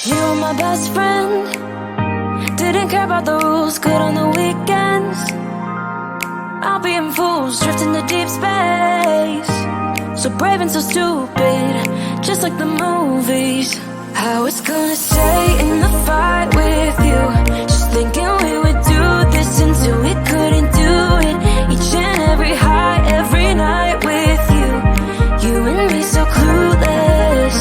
You were my best friend. Didn't care about the rules, good on the weekends. I'll be in fools, drifting to deep space. So brave and so stupid, just like the movies. I was gonna stay in the fight with you, just thinking we would do this until we couldn't do it. Each and every high, every night with you. You and me so clueless.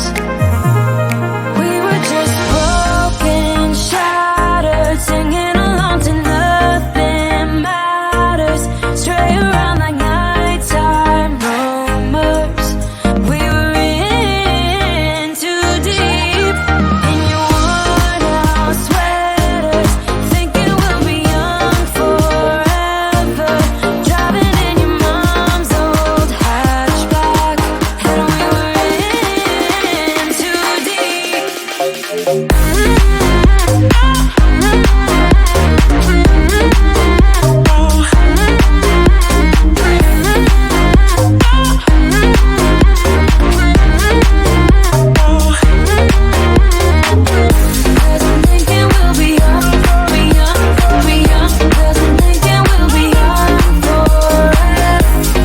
We were just broken, shattered, singing along to nothing matters. Stray around like nighttime rumors. We were in too deep. In your worn out sweaters, thinking we'll be young forever. Driving in your mom's old hatchback, and we were in too deep. Cause I'm thinking we'll be young, be young, be young. Cause I'm thinking we'll be young forever.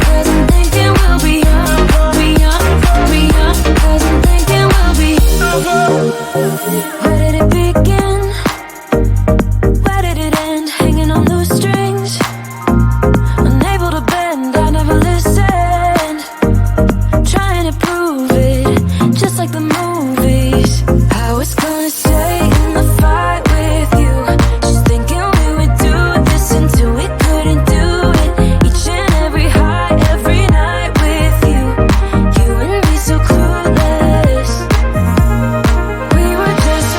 Cause I'm thinking we'll be young, be young, be young. Cause I'm thinking we'll be. Where did it begin? Where did it end? Hanging on loose strings, unable to bend. I never listened, trying to prove it, just like the movies. I was gonna stay in the fight with you, just thinking we would do this until we couldn't do it. Each and every high, every night with you. You and me so clueless. We were just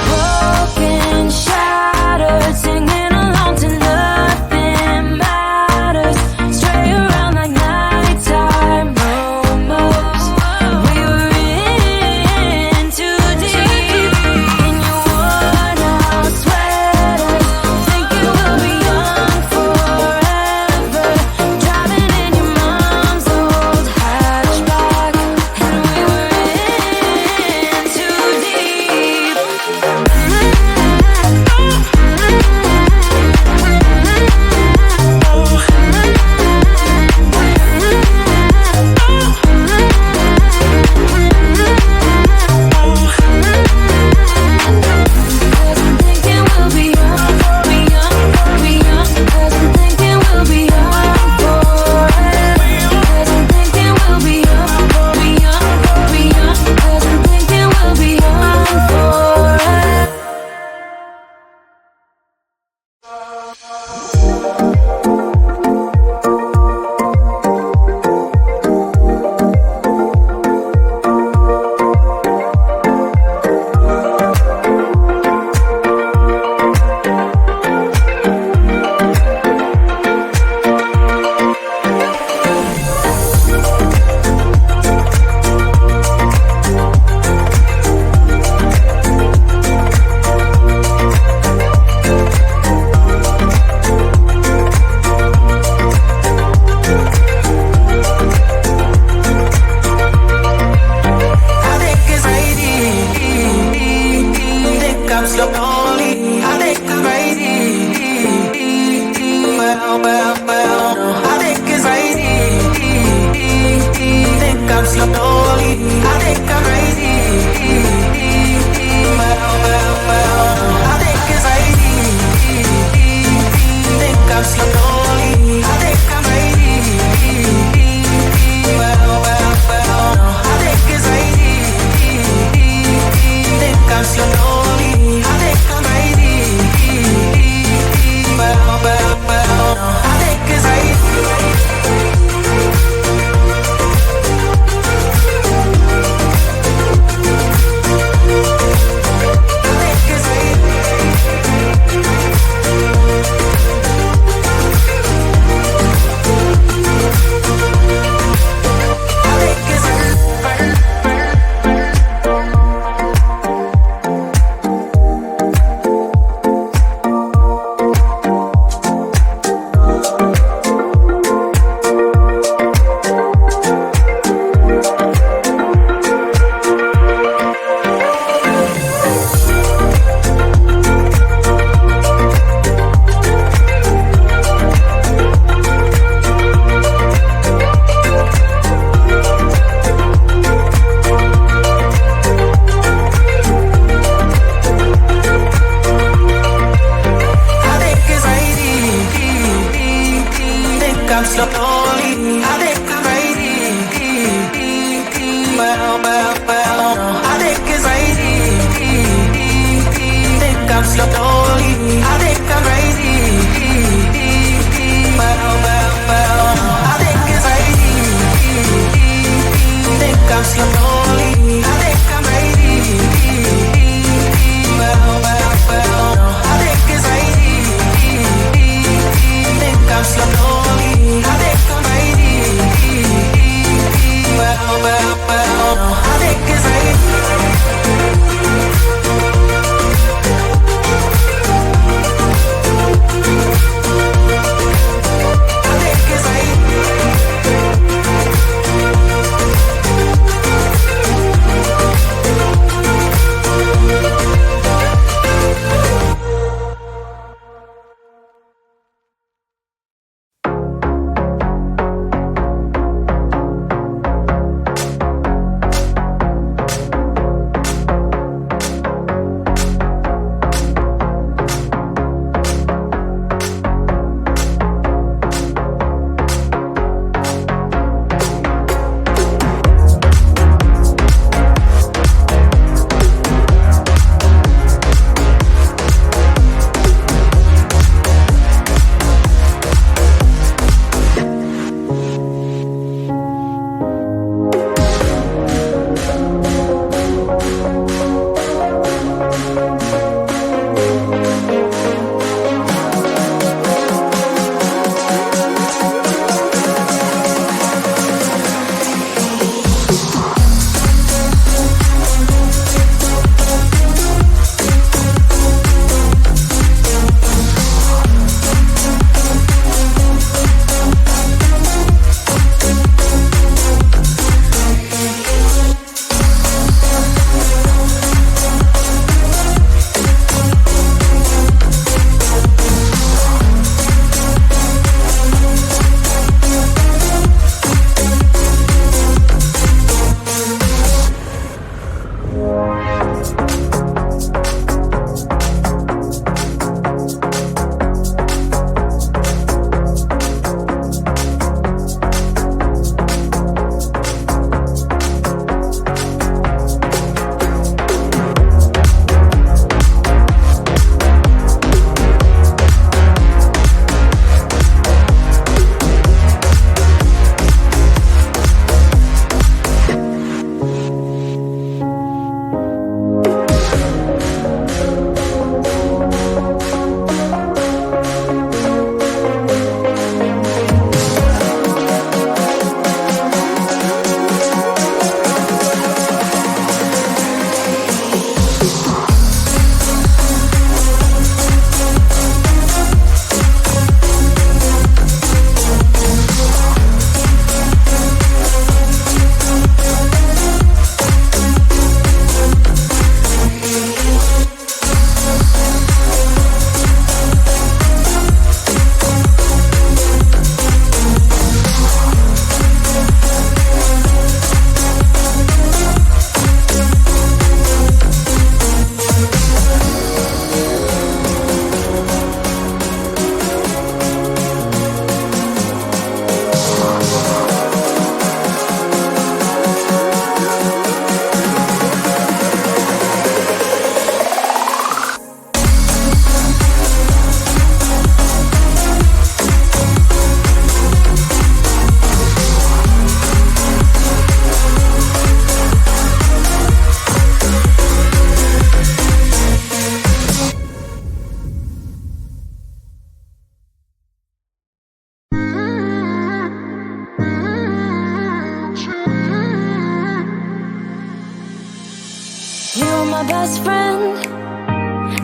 You were my best friend.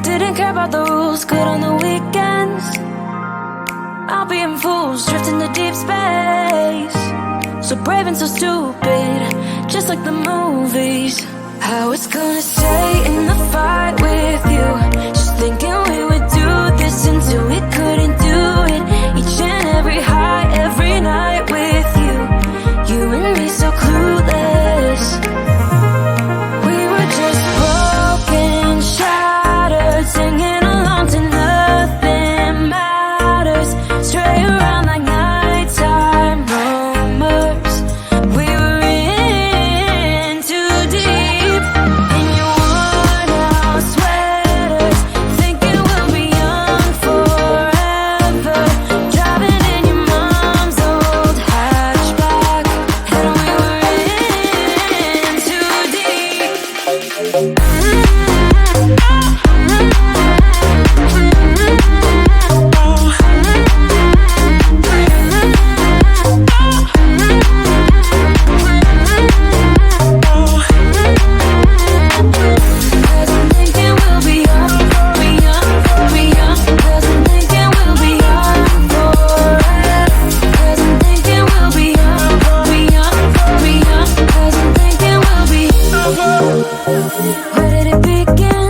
Didn't care about the rules, good on the weekends. I'll be in fools, drifting to deep space. So brave and so stupid, just like the movies. I was gonna stay in the fight with you, just thinking we would do this until we couldn't do it. Each and every high, every night with you. You and me so clueless. We were just broken, shattered, singing along to nothing matters. Stray around like nighttime rumors. We were in too deep. In your worn out sweaters, thinking we'll be young forever. Driving in your mom's old hatchback, and we were in too deep. Cause I'm thinking we'll be young, be young, be young. Cause I'm thinking we'll be young forever. Cause I'm thinking we'll be young, be young, be young. Cause I'm thinking we'll be. Where did it begin?